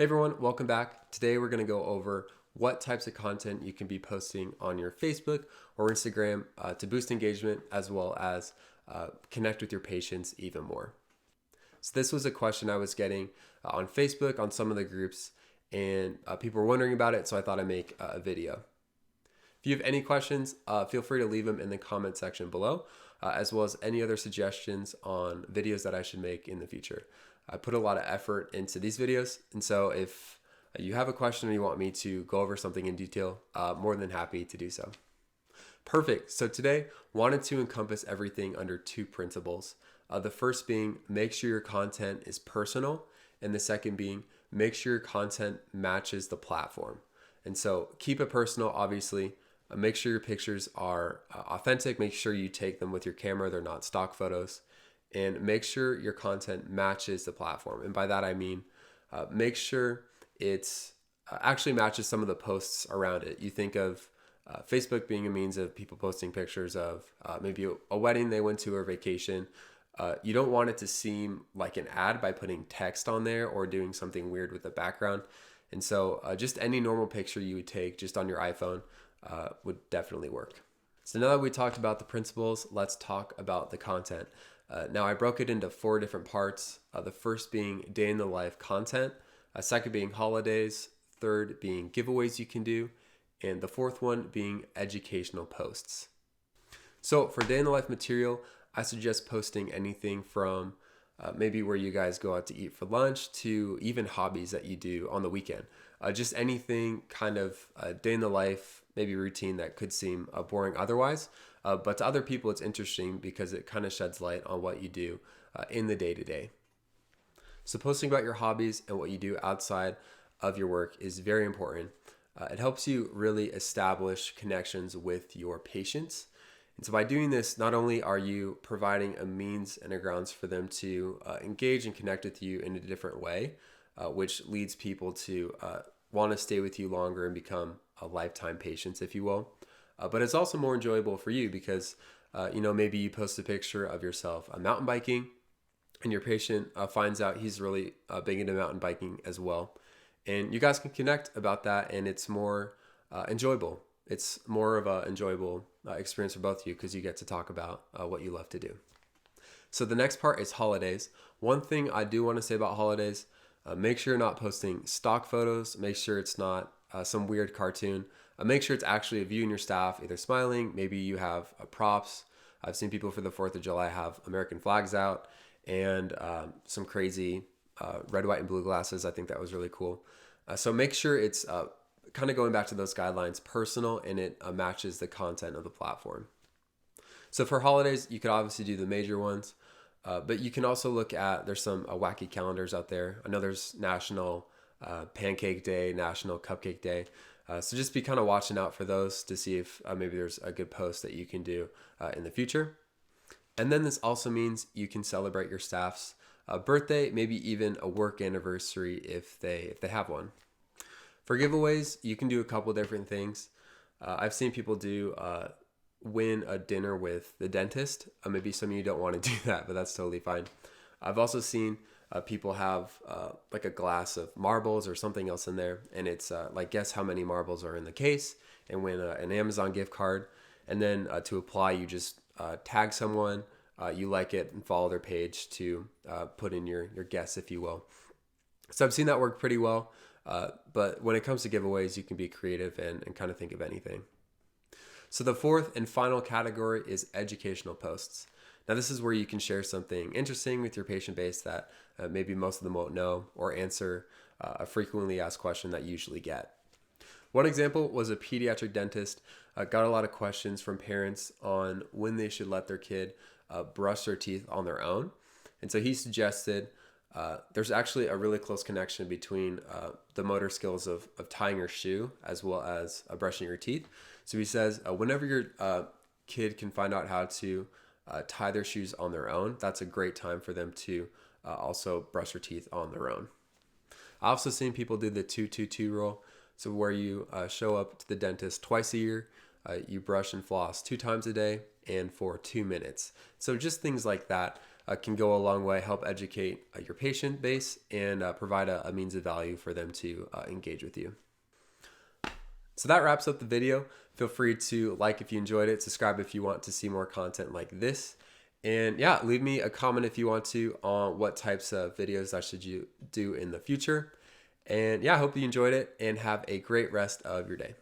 Hey everyone, welcome back. Today we're going to go over what types of content you can be posting on your Facebook or Instagram to boost engagement as well as connect with your patients even more. So this was a question I was getting on Facebook on some of the groups, and people were wondering about it, so I thought I'd make a video. If you have any questions, feel free to leave them in the comment section below, as well as any other suggestions on videos that I should make in the future. I put a lot of effort into these videos, and so if you have a question or you want me to go over something in detail, more than happy to do so. Perfect. So today, wanted to encompass everything under two principles. The first being make sure your content is personal, and the second being make sure your content matches the platform. And so keep it personal, obviously. Make sure your pictures are authentic. Make sure you take them with your camera. They're not stock photos. And make sure your content matches the platform. And by that, I mean, make sure it's actually matches some of the posts around it. You think of Facebook being a means of people posting pictures of maybe a wedding they went to or vacation. You don't want it to seem like an ad by putting text on there or doing something weird with the background. And so just any normal picture you would take just on your iPhone would definitely work. So now that we talked about the principles, let's talk about the content. Now I broke it into 4 different parts. The first being day in the life content, second being holidays, third being giveaways you can do, and the fourth one being educational posts. So for day in the life material, I suggest posting anything from maybe where you guys go out to eat for lunch to even hobbies that you do on the weekend. Just anything kind of day in the life, maybe routine that could seem boring otherwise. But to other people, it's interesting because it kind of sheds light on what you do in the day-to-day. So posting about your hobbies and what you do outside of your work is very important. It helps you really establish connections with your patients. And so by doing this, not only are you providing a means and a grounds for them to engage and connect with you in a different way, which leads people to want to stay with you longer and become lifetime patients, if you will. But it's also more enjoyable for you because, maybe you post a picture of yourself mountain biking and your patient finds out he's really big into mountain biking as well. And you guys can connect about that, and it's more enjoyable. It's more of an enjoyable experience for both of you because you get to talk about what you love to do. So the next part is holidays. One thing I do want to say about holidays, make sure you're not posting stock photos. Make sure it's not some weird cartoon. Make sure it's actually of you and your staff either smiling. Maybe you have props. I've seen people for the 4th of July have American flags out and some crazy red, white, and blue glasses. I think that was really cool. So make sure it's kind of going back to those guidelines, personal, and it matches the content of the platform. So for holidays, you could obviously do the major ones, but you can also look at, there's some wacky calendars out there. I know there's National Pancake Day, National Cupcake Day. So just be kind of watching out for those to see if maybe there's a good post that you can do in the future. And then this also means you can celebrate your staff's birthday, maybe even a work anniversary if they have one. For giveaways, you can do a couple different things. I've seen people do win a dinner with the dentist. Maybe some of you don't want to do that, but that's totally fine. I've also seen people have like a glass of marbles or something else in there, and it's like guess how many marbles are in the case and win an Amazon gift card. And then to apply, you just tag someone, you like it, and follow their page to put in your guess, if you will. So I've seen that work pretty well. But when it comes to giveaways, you can be creative and kind of think of anything. So the fourth and final category is educational posts. Now this is where you can share something interesting with your patient base that maybe most of them won't know, or answer a frequently asked question that you usually get. One example was a pediatric dentist got a lot of questions from parents on when they should let their kid brush their teeth on their own. And so he suggested there's actually a really close connection between the motor skills of tying your shoe as well as brushing your teeth. So he says whenever your kid can find out how to tie their shoes on their own, that's a great time for them to also brush their teeth on their own. I've also seen people do the 2-2-2 rule. So where you show up to the dentist twice a year, you brush and floss 2 times a day and for 2 minutes. So just things like that. can go a long way, help educate your patient base, and provide a means of value for them to engage with you. So that wraps up the video. Feel free to like if you enjoyed it, subscribe if you want to see more content like this. And yeah, leave me a comment if you want to on what types of videos I should do in the future. And yeah, I hope you enjoyed it and have a great rest of your day.